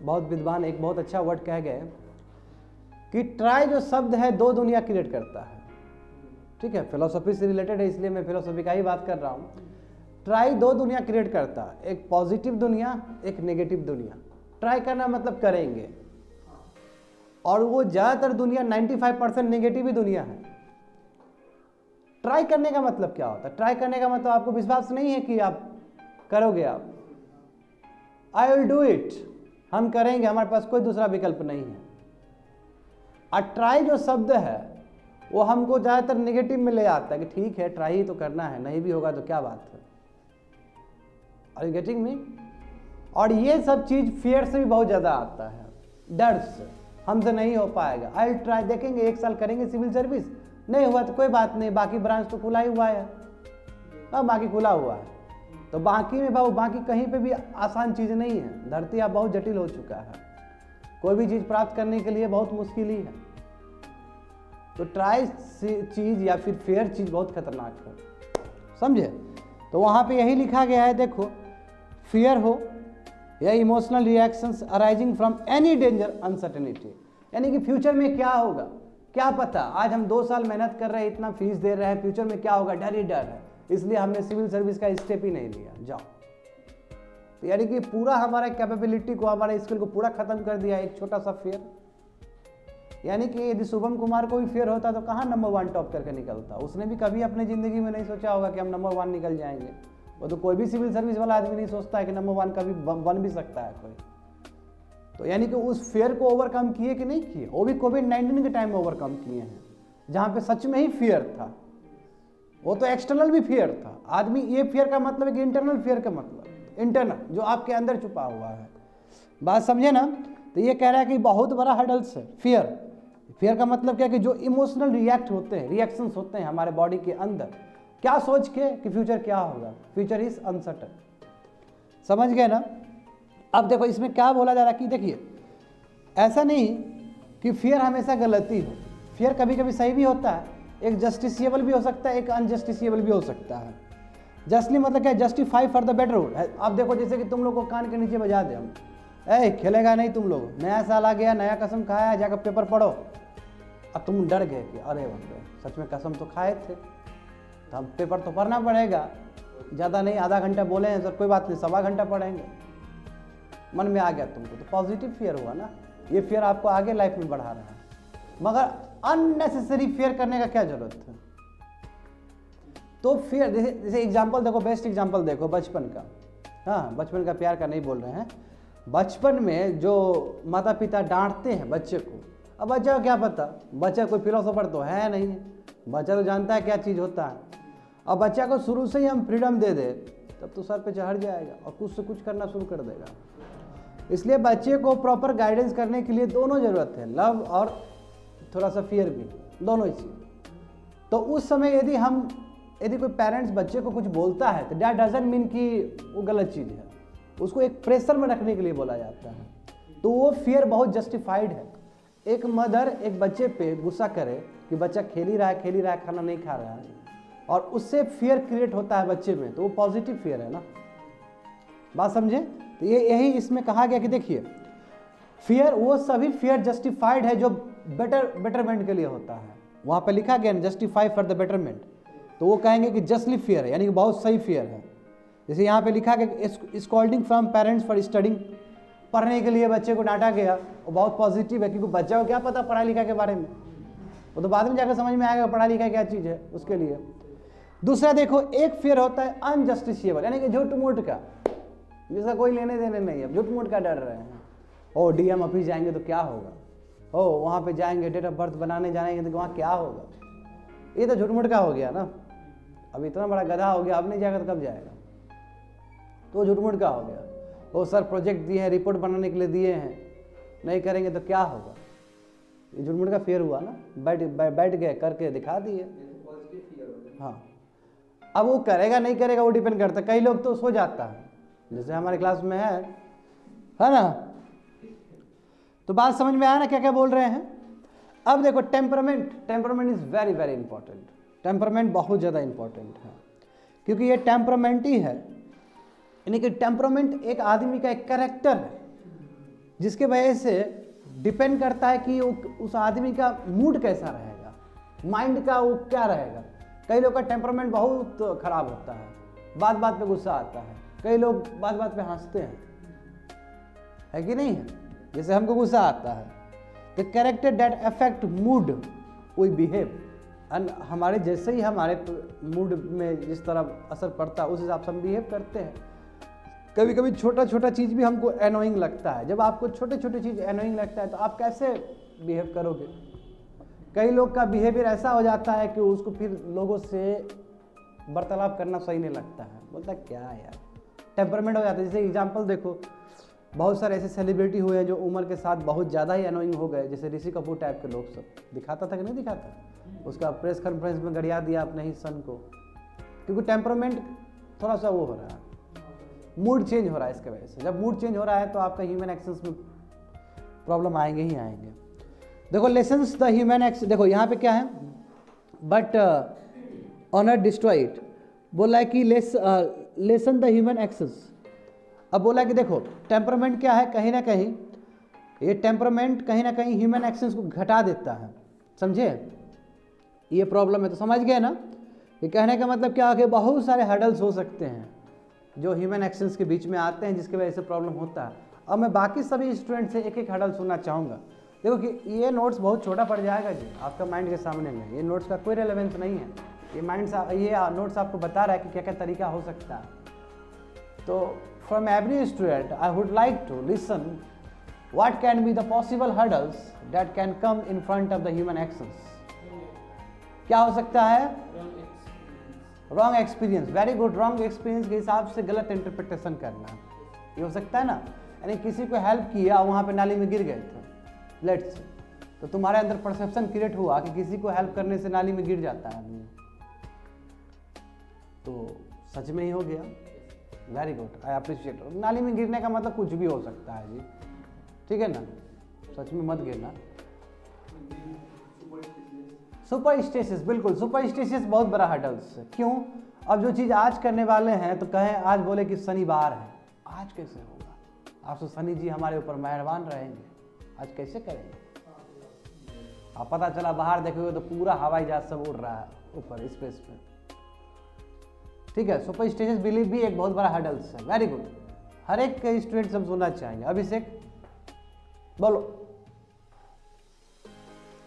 बहुत विद्वान एक बहुत अच्छा वर्ड कह गए कि ट्राई जो शब्द है दो दुनिया क्रिएट करता है। ठीक है, फिलोसफी से रिलेटेड है इसलिए मैं फिलोसफी का ही बात कर रहा हूँ। ट्राई दो दुनिया क्रिएट करता है, एक पॉजिटिव दुनिया, एक नेगेटिव दुनिया। ट्राई करना मतलब करेंगे, और वो ज़्यादातर दुनिया 95% नेगेटिव ही दुनिया है। ट्राई करने का मतलब क्या होता है? ट्राई करने का मतलब आपको विश्वास नहीं है कि आप करोगे, आप आई विल डू इट, हम करेंगे, हमारे पास कोई दूसरा विकल्प नहीं है। और ट्राई जो शब्द है वो हमको ज़्यादातर नेगेटिव में ले आता है कि ठीक है ट्राई ही तो करना है, नहीं भी होगा तो क्या बात है। Are you getting me? और ये सब चीज़ फियर से भी बहुत ज़्यादा आता है, डर से, हमसे नहीं हो पाएगा। आई विल ट्राई, देखेंगे 1 साल करेंगे सिविल सर्विस, नहीं हुआ तो कोई बात नहीं, बाकी ब्रांच तो खुला ही हुआ है। अब बाकी खुला हुआ है तो बाकी में बाबू बाकी कहीं पे भी आसान चीज़ नहीं है। धरती अब बहुत जटिल हो चुका है, कोई भी चीज़ प्राप्त करने के लिए बहुत मुश्किल ही है। तो ट्राई चीज़ या फिर फेयर चीज़ बहुत खतरनाक है, समझे? तो वहाँ पे यही लिखा गया है, देखो फियर हो या emotional reactions arising from any danger uncertainty, यानी कि फ्यूचर में क्या होगा क्या पता। आज हम 2 साल मेहनत कर रहे हैं, इतना फीस दे रहे हैं, फ्यूचर में क्या होगा डर ही डर है, इसलिए हमने सिविल सर्विस का स्टेप ही नहीं लिया। जाओ, तो यानी कि पूरा हमारा कैपेबिलिटी को, हमारे स्किल को पूरा खत्म कर दिया एक छोटा सा फेयर। यानी कि यदि शुभम कुमार को भी फेयर होता तो कहाँ नंबर 1 टॉप करके निकलता? उसने भी कभी अपने ज़िंदगी में नहीं सोचा होगा कि हम नंबर 1 निकल जाएंगे। वो तो कोई भी सिविल सर्विस वाला आदमी नहीं सोचता है कि नंबर 1 कभी बन भी सकता है कोई। तो यानी कि उस फेयर को ओवरकम किए कि नहीं किए? वो भी कोविड-19 के टाइम में ओवरकम किए हैं, जहाँ पे सच में ही फियर था। वो तो एक्सटर्नल भी फियर था आदमी, ये फियर का मतलब है कि इंटरनल फियर का मतलब इंटरनल जो आपके अंदर छुपा हुआ है। बात समझे ना? तो ये कह रहा है कि बहुत बड़ा हर्डल्स है फियर। फियर का मतलब क्या कि जो इमोशनल रिएक्शंस होते हैं हमारे बॉडी के अंदर, क्या सोच के कि फ्यूचर क्या होगा, फ्यूचर इज अनसर्टन। समझ गए ना? अब देखो इसमें क्या बोला जा रहा है कि देखिए ऐसा नहीं कि फियर हमेशा गलती हो, फियर कभी कभी सही भी होता है, एक जस्टिसिएबल भी हो सकता है, एक अनजस्टिसिएबल भी हो सकता है। जस्टली मतलब क्या? जस्टिफाई फॉर द बेटर है। अब देखो जैसे कि तुम लोग को कान के नीचे बजा दे हम, खेलेगा नहीं तुम लोग, नया साल आ गया, नया कसम खाया है, जाकर पेपर पढ़ो। अब तुम डर गए कि अरे बाप रे सच में कसम तो खाए थे, तो हम पेपर तो पढ़ना पड़ेगा, ज़्यादा नहीं आधा घंटा बोले हैं सर, कोई बात नहीं 1.25 घंटा पढ़ेंगे। मन में आ गया तुमको, तो पॉजिटिव फियर हुआ ना। ये फियर आपको आगे लाइफ में बढ़ा रहा है, मगर अननेसेसरी फियर करने का क्या जरूरत है? तो फियर जैसे एग्जाम्पल देखो, बेस्ट एग्जाम्पल देखो बचपन का। हाँ, बचपन का प्यार का नहीं बोल रहे हैं, बचपन में जो माता पिता डांटते हैं बच्चे को, अब बच्चा को क्या पता, बच्चा कोई फिलोसोफर तो है नहीं, बच्चा तो जानता है क्या चीज़ होता है। अब बच्चा को शुरू से ही हम फ्रीडम दे दे तब तो सर पे चढ़ जाएगा और कुछ से कुछ करना शुरू कर देगा। इसलिए बच्चे को प्रॉपर गाइडेंस करने के लिए दोनों ज़रूरत है, लव और थोड़ा सा फियर भी, दोनों ही चीज़। तो उस समय यदि कोई पेरेंट्स बच्चे को कुछ बोलता है तो दैट डजंट मीन कि वो गलत चीज़ है, उसको एक प्रेशर में रखने के लिए बोला जाता है। तो वो फियर बहुत जस्टिफाइड है। एक मदर एक बच्चे पे गुस्सा करे कि बच्चा खेल ही रहा है, खाना नहीं खा रहा है, और उससे फियर क्रिएट होता है बच्चे में, तो वो पॉजिटिव फियर है ना, बात समझे। तो ये यही इसमें कहा गया कि देखिए फियर, वो सभी फियर जस्टिफाइड है जो बेटरमेंट के लिए होता है। वहाँ पे लिखा गया जस्टिफाई फॉर द बेटरमेंट, तो वो कहेंगे कि जस्टली फियर है, यानी कि बहुत सही फियर है। जैसे यहाँ पे लिखा गया scolding from parents for studying, पढ़ने के लिए बच्चे को डांटा गया, वो बहुत पॉजिटिव है, क्योंकि बच्चा को क्या पता पढ़ाई लिखाई के बारे में, वो तो बाद में जाकर समझ में आएगा पढ़ाई लिखाई क्या चीज़ है उसके लिए। दूसरा देखो, एक फियर होता है अनजस्टिशिएबल, यानी कि झूठ मूठ का, जिसका कोई लेने देने नहीं है, झूठ मूठ का डर रहे हैं। ओ डीएम ऑफिस जाएंगे तो क्या होगा, ओ वहाँ पे जाएंगे डेट ऑफ बर्थ बनाने जाएंगे तो वहाँ क्या होगा, ये तो झूठ मूठ का हो गया ना। अब इतना बड़ा गधा हो गया, अब नहीं जाएगा तो कब जाएगा, तो झूठ मूठ का हो गया। ओ सर प्रोजेक्ट दिए हैं, रिपोर्ट बनाने के लिए दिए हैं, नहीं करेंगे तो क्या होगा, ये झूठ मूठ का फियर हुआ ना, बैठ गए करके दिखा दिए। हाँ, अब वो करेगा नहीं करेगा वो डिपेंड करता है। कई लोग तो सो जाता है, जैसे हमारे क्लास में है ना। तो बात समझ में आया ना क्या क्या बोल रहे हैं। अब देखो temperament is very very important. Temperament बहुत ज़्यादा इंपॉर्टेंट है, क्योंकि ये टेम्परामेंट ही है, यानी कि टेम्परामेंट एक आदमी का एक कैरेक्टर है, जिसके वजह से डिपेंड करता है कि उस आदमी का मूड कैसा रहेगा, माइंड का वो क्या रहेगा। कई लोग का टेम्परामेंट बहुत खराब होता है, बात बात पे गुस्सा आता है, कई लोग बात बात पे हंसते हैं, है कि नहीं है, जैसे हमको गुस्सा आता है। The character that affect mood we behave, and हमारे जैसे ही हमारे मूड में जिस तरह असर पड़ता है उस हिसाब से हम बिहेव करते हैं। कभी कभी छोटा छोटा चीज़ भी हमको एनोइंग लगता है। जब आपको छोटे छोटे चीज़ एनोइंग लगता है तो आप कैसे बिहेव करोगे। कई लोग का बिहेवियर ऐसा हो जाता है कि उसको फिर लोगों से वार्तालाप करना सही नहीं लगता है, बोलता क्या यार, टेम्परामेंट हो जाता है। जैसे एग्जांपल देखो, बहुत सारे ऐसे सेलिब्रिटी हुए हैं जो उम्र के साथ बहुत ज़्यादा ही एनोइंग हो गए, जैसे ऋषि कपूर टाइप के लोग। सब दिखाता था कि नहीं दिखाता, उसका प्रेस कॉन्फ्रेंस में गड़िया दिया अपने ही सन को, क्योंकि टेम्परामेंट थोड़ा सा वो हो रहा है, मूड चेंज हो रहा है। इसके वजह से जब मूड चेंज हो रहा है तो आपका ह्यूमन एक्शंस में प्रॉब्लम आएंगे ही आएंगे। देखो लेसन्स द ह्यूमन एक्शन, देखो यहाँ पे क्या है, बट ऑनर डिस्ट्रॉय इट, बोला है कि लेसन द ह्यूमन एक्शंस। अब बोला कि देखो टेम्परामेंट क्या है, कहीं ना कहीं ये टेम्परामेंट कहीं ना कहीं ह्यूमन एक्शंस को घटा देता है, समझे, ये प्रॉब्लम है। तो समझ गए ना, ये कहने का मतलब क्या है कि बहुत सारे हर्डल्स हो सकते हैं जो ह्यूमन एक्शंस के बीच में आते हैं, जिसकी वजह से प्रॉब्लम होता है। अब मैं बाकी सभी स्टूडेंट से एक एक हर्डल सुनना चाहूँगा। देखो कि ये नोट्स बहुत छोटा पड़ जाएगा जी आपका माइंड के सामने में, ये नोट्स का कोई रेलेवेंस नहीं है। ये नोट्स आपको बता रहा है कि क्या क्या तरीका हो सकता है। तो from every student I would like to listen what can be the possible hurdles that can come in front of the human actions. क्या हो सकता है, wrong experience, very good. Wrong experience के हिसाब से गलत इंटरप्रिटेशन करना, ये हो सकता है ना। यानी किसी को हेल्प किया, वहाँ पे नाली में गिर गए थे, लेट्स, तो तुम्हारे अंदर परसेप्शन क्रिएट हुआ कि किसी को हेल्प करने से नाली में गिर जाता है आदमी, तो सच में ही हो गया, वेरी गुड, आई अप्रिशिएट। नाली में गिरने का मतलब कुछ भी हो सकता है जी, ठीक है ना, सच में मत गिरना। सुपरस्टिशियस, बिल्कुल सुपरस्टिशियस बहुत बड़ा हर्डल्स है। क्यों, अब जो चीज़ आज करने वाले हैं तो कहें, आज बोले कि शनिवार है, आज कैसे होगा, आज तो शनि जी हमारे ऊपर मेहरबान रहेंगे, आज कैसे करेंगे। अब पता चला बाहर देखोगे तो पूरा हवाई जहाज सब उड़ रहा है ऊपर स्पेस में, ठीक है। सुपरस्टिशियस बिलीव भी एक बहुत बड़ा हर्डल्स है, वेरी गुड। हर एक के स्टूडेंट सब सुनना चाहेंगे। अभिषेक बोलो,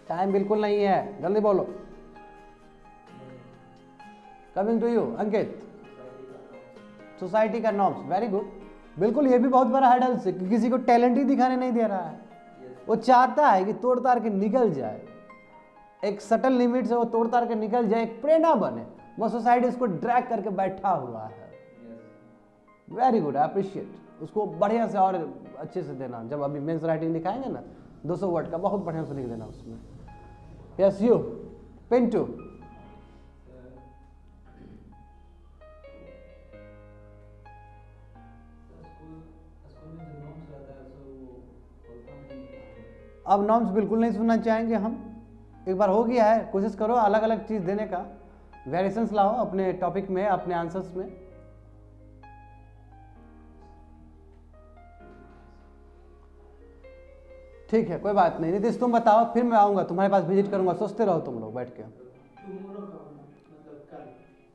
टाइम बिल्कुल नहीं है, जल्दी बोलो। Coming to you Ankit, society का नॉर्म्स, वेरी गुड, बिल्कुल। ये भी बहुत बड़ा हर्डल्स है कि किसी को टैलेंट ही दिखाने नहीं दे रहा है, वो चाहता है कि तोड़ ताड़ के निकल जाए, एक सटल लिमिट से वो तोड़ ताड़ के निकल जाए, एक प्रेरणा बने, वो सोसाइटी इसको ड्रैग करके बैठा हुआ है। Very good, I appreciate. उसको बढ़िया से और अच्छे से देना। जब अभी मेंस राइटिंग लिखाएंगे ना 200 वर्ड का, बहुत बढ़िया से लिख देना उसमें। Yes you Pintu. अब नॉर्म्स बिल्कुल नहीं सुनना चाहेंगे हम। एक बार हो गया है, कोशिश करो अलग अलग चीज देने का, वेरिएशंस लाओ अपने टॉपिक में, अपने आंसर्स में। ठीक है, कोई बात नहीं। नीतीश तुम बताओ, फिर मैं आऊंगा तुम्हारे पास, विजिट करूंगा। सोचते रहो तुम लोग बैठ के।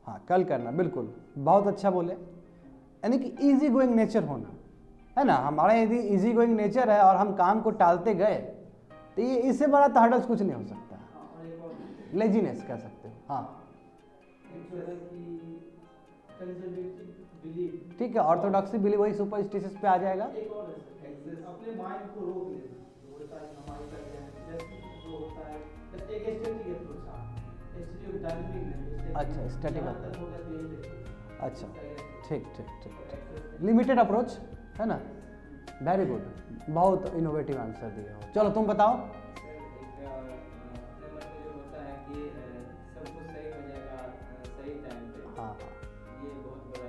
हाँ कल करना, बिल्कुल बहुत अच्छा बोले। यानी कि इजी गोइंग नेचर होना है ना। हमारा यदि इजी गोइंग नेचर है और हम काम को टालते गए तो ये इससे बड़ा तो हर्डल्स कुछ नहीं हो सकता। लेजीनेस कह सकते हो। हाँ ठीक है, ऑर्थोडॉक्सी बिलीव वही सुपरस्टिशियस पे आ जाएगा। अपने माइंड को रोक लेना, होता है हमारे जो होता है एक स्टैटिक अप्रोच है, एक्चुअली डायनामिक। अच्छा स्टैटिक अप्रोच, अच्छा ठीक ठीक ठीक, लिमिटेड अप्रोच है ना। वेरी गुड, बहुत इनोवेटिव आंसर दिए हो। चलो तुम बताओ। हाँ हाँ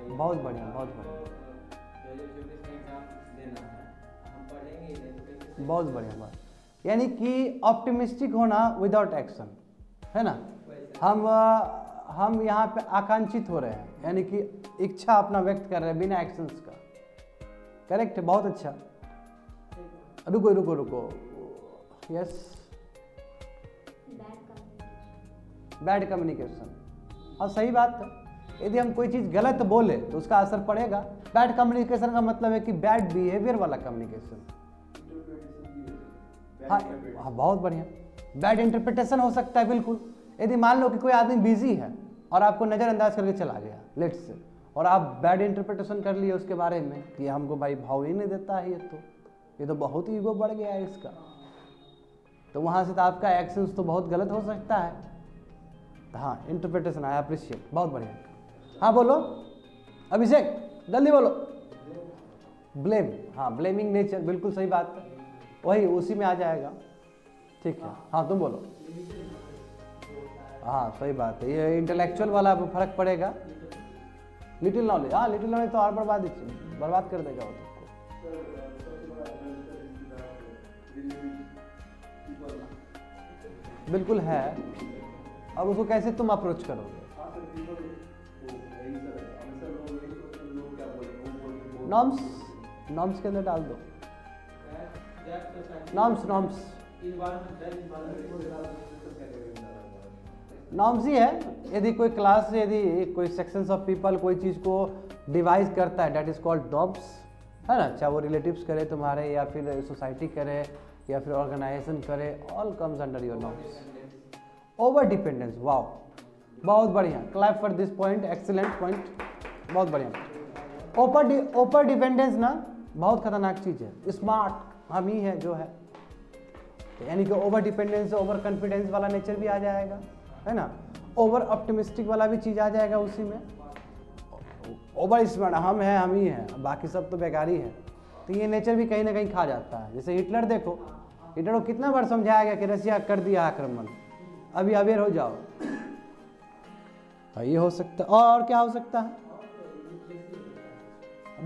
बहुत बढ़िया, बहुत बढ़िया, बहुत बढ़िया बात। यानी कि ऑप्टिमिस्टिक होना विदाउट एक्शन, है ना। हम यहाँ पे आकांक्षित हो रहे हैं, यानी कि इच्छा अपना व्यक्त कर रहे हैं बिना एक्शंस का। करेक्ट है, बहुत अच्छा। रुको रुको रुको, यस बैड कम्युनिकेशन। हाँ सही बात है। यदि हम कोई चीज़ गलत बोले तो उसका असर पड़ेगा। बैड कम्युनिकेशन का मतलब है कि बैड बिहेवियर वाला कम्युनिकेशन। हाँ हाँ बहुत बढ़िया। बैड इंटरप्रिटेशन हो सकता है, बिल्कुल। यदि मान लो कि कोई आदमी बिजी है और आपको नज़रअंदाज करके चला गया लेट्स से, और आप बैड इंटरप्रिटेशन कर लिए उसके बारे में कि हमको भाई भाव ही नहीं देता है, ये तो बहुत ईगो बढ़ गया है इसका, तो वहाँ से तो आपका एक्शंस तो बहुत गलत हो सकता है। हाँ इंटरप्रिटेशन, आई अप्रिशिएट, बहुत बढ़िया। हाँ बोलो अभिषेक, जल्दी बोलो। ब्लेम, हाँ ब्लेमिंग नेचर, बिल्कुल सही बात है, वही उसी में आ जाएगा। ठीक है, हाँ तुम बोलो। हाँ सही बात है, ये इंटेलेक्चुअल वाला फर्क पड़ेगा। लिटिल नॉलेज, हाँ लिटिल नॉलेज तो और बर्बाद कर देगा वो तुमको। बिल्कुल है। अब उसको कैसे तुम अप्रोच करोगे? नॉर्म्स के अंदर डाल दो। नॉर्म्स ही है। यदि कोई क्लास, यदि कोई सेक्शंस ऑफ पीपल कोई चीज़ को डिवाइस करता है, डेट इज कॉल्ड नॉर्म्स, है ना। चाहे वो रिलेटिव्स करे तुम्हारे, या फिर सोसाइटी करे, या फिर ऑर्गेनाइजेशन करे, all comes under your norms. Over dependence, wow बहुत बढ़िया, clap for this point, excellent point, बहुत बढ़िया। ओवर डिपेंडेंस ना बहुत खतरनाक चीज़ है। स्मार्ट हम ही है जो है, तो यानी कि ओवर डिपेंडेंस, ओवर कॉन्फिडेंस वाला नेचर भी आ जाएगा, है ना। ओवर ऑप्टिमिस्टिक वाला भी चीज़ आ जाएगा उसी में। ओवर स्मार्ट हम हैं, हम ही हैं, बाकी सब तो बेकार ही है, तो ये नेचर भी कहीं ना कहीं खा जाता है। जैसे हिटलर देखो, हिटलर को कितना बार समझाया गया कि रसिया कर दिया आक्रमण, अभी अवेयर हो जाओ। ये हो सकता है, और क्या हो सकता है?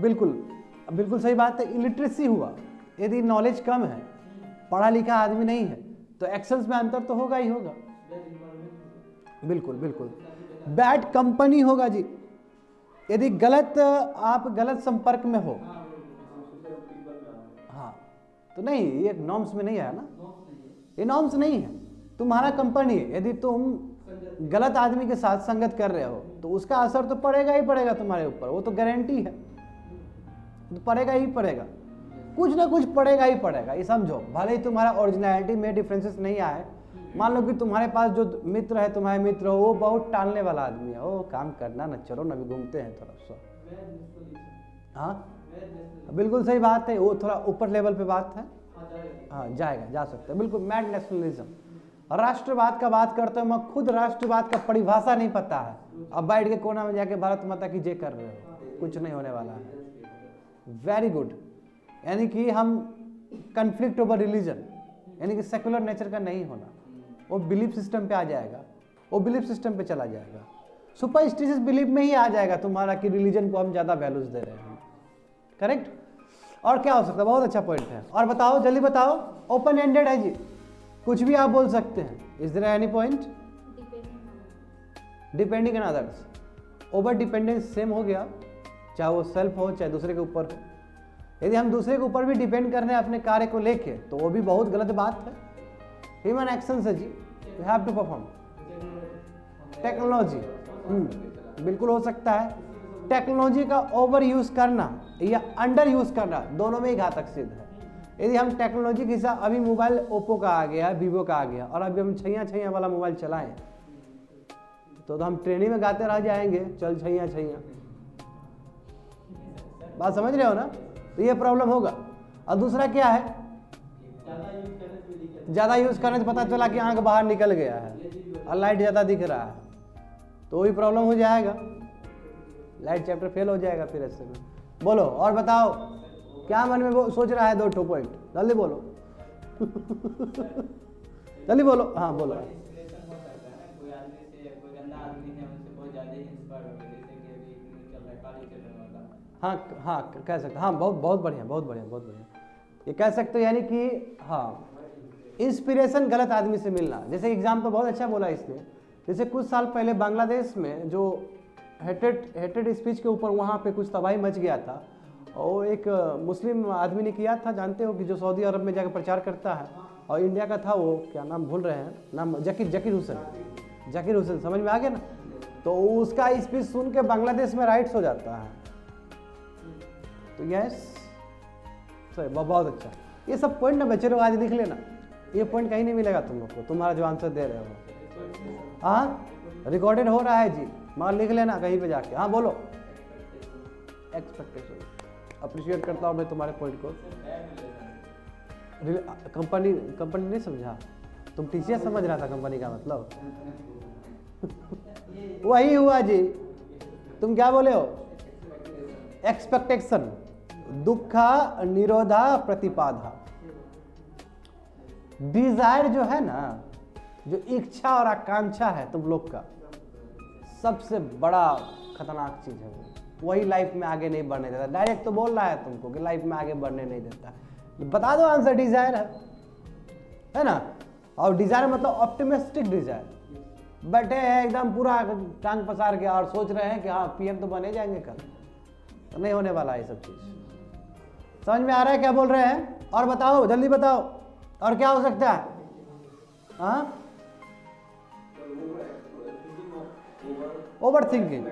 बिल्कुल सही बात है, इलिटरेसी हुआ। यदि नॉलेज कम है, पढ़ा लिखा आदमी नहीं है, तो एक्शंस में अंतर तो होगा ही होगा। बिल्कुल बैड कंपनी होगा जी। यदि आप गलत संपर्क में हो, हाँ तो नहीं, ये नॉर्म्स में नहीं है ना, ये नॉर्म्स नहीं है। तुम्हारा कंपनी, यदि तुम गलत आदमी के साथ संगत कर रहे हो तो उसका असर तो पड़ेगा ही पड़ेगा तुम्हारे ऊपर, वो तो गारंटी है, तो पड़ेगा ही पड़ेगा, कुछ ना कुछ पड़ेगा ही पड़ेगा। ये समझो, भले ही तुम्हारा ओरिजिनलिटी में डिफरेंसेस नहीं आए। मान लो कि तुम्हारे पास जो मित्र है, तुम्हारे मित्र हो, वो बहुत टालने वाला आदमी है, वो काम करना ना, चलो ना, अभी घूमते हैं थोड़ा सा। हाँ बिल्कुल सही बात है, वो थोड़ा ऊपर लेवल पे बात है। हाँ जा सकता है, बिल्कुल। मैड नेशनलिज्म, राष्ट्रवाद का बात करते हो, मैं खुद राष्ट्रवाद का परिभाषा नहीं पता है, अब बैठ के कोना में जाके भारत माता की जय कर रहे हो, कुछ नहीं होने वाला है। Very good. यानी कि हम कन्फ्लिक्ट ओवर रिलीजन, यानी कि सेकुलर नेचर का नहीं होना, वो बिलीफ सिस्टम पे आ जाएगा, वो बिलीफ सिस्टम पे चला जाएगा, सुपरस्टिशियस बिलीफ में ही आ जाएगा तुम्हारा कि रिलीजन को हम ज़्यादा वैल्यूज दे रहे हैं। करेक्ट। और क्या हो सकता है? बहुत अच्छा पॉइंट है। और बताओ, जल्दी बताओ। ओपन एंडेड है जी, कुछ भी आप बोल सकते हैं। Is there any point? Depending on others. Over dependence same हो गया, चाहे वो सेल्फ हो चाहे दूसरे के ऊपर हो। यदि हम दूसरे के ऊपर भी डिपेंड कर रहे हैं अपने कार्य को लेके, तो वो भी बहुत गलत बात है। ह्यूमन एक्शन है जी, you have to perform. Technology बिल्कुल हो सकता है। टेक्नोलॉजी का ओवर यूज करना या अंडर यूज करना, दोनों में ही घातक सिद्ध है। यदि हम टेक्नोलॉजी के हिसाब, अभी मोबाइल ओप्पो का आ गया, वीवो का आ गया, और अभी हम छैया वाला मोबाइल चलाएं तो हम ट्रेनिंग में गाते रह जाएंगे, चल छैया। बात समझ रहे हो ना? तो ये प्रॉब्लम होगा। और दूसरा क्या है, ज़्यादा यूज करने से पता चला कि आंख बाहर निकल गया है और लाइट ज़्यादा दिख रहा है, तो वही प्रॉब्लम हो जाएगा, लाइट चैप्टर फेल हो जाएगा फिर ऐसे में। बोलो और बताओ, क्या मन में वो सोच रहा है? 2 पॉइंट जल्दी बोलो। जल्दी बोलो। हाँ बोलो। हाँ कह सकते, हाँ बहुत बढ़िया ये कह सकते हो। यानी कि हाँ, इंस्पिरेशन गलत आदमी से मिलना। जैसे एग्जाम्पल बहुत अच्छा बोला इसने। जैसे कुछ साल पहले बांग्लादेश में जो हेटेड स्पीच के ऊपर वहाँ पे कुछ तबाही मच गया था, और एक मुस्लिम आदमी ने किया था, जानते हो कि जो सऊदी अरब में जाकर प्रचार करता है, और इंडिया का था वो, क्या नाम भूल रहे हैं, नाम जकीर हुसैन, समझ में आ गया ना? तो उसका स्पीच सुन के बांग्लादेश में राइट्स हो जाता है। तो यस सही, बहुत अच्छा। ये सब पॉइंट ना बच्चे लोग आज लिख लेना, ये पॉइंट कहीं नहीं मिलेगा तुम लोग को, तुम्हारा जो आंसर दे रहे हो। हाँ रिकॉर्डेड हो रहा है जी, मगर लिख लेना कहीं पे जाके। हाँ बोलो। एक्सपेक्टेशन, अप्रिशिएट करता हूँ मैं तुम्हारे पॉइंट को। कंपनी नहीं समझा तुम, टीचर समझ रहा था कंपनी का मतलब। वही हुआ जी। तुम क्या बोले हो? एक्सपेक्टेशन, दुखा निरोधा प्रतिपाधा। डिजायर जो है ना, जो इच्छा और आकांक्षा है तुम लोग का, सबसे बड़ा खतरनाक चीज है वो। वही लाइफ में आगे नहीं बढ़ने देता। डायरेक्ट तो बोल रहा है तुमको कि लाइफ में आगे बढ़ने नहीं देता। बता दो आंसर, डिजायर है ना? और डिजायर मतलब ऑप्टिमिस्टिक डिजायर। बैठे हैं एकदम पूरा टांग पसार के और सोच रहे हैं कि हाँ पीएम तो बने जाएंगे कल, तो नहीं होने वाला है सब चीज। समझ में आ रहा है क्या बोल रहे हैं? और बताओ, जल्दी बताओ, और क्या हो सकता है? हाँ ओवर थिंकिंग,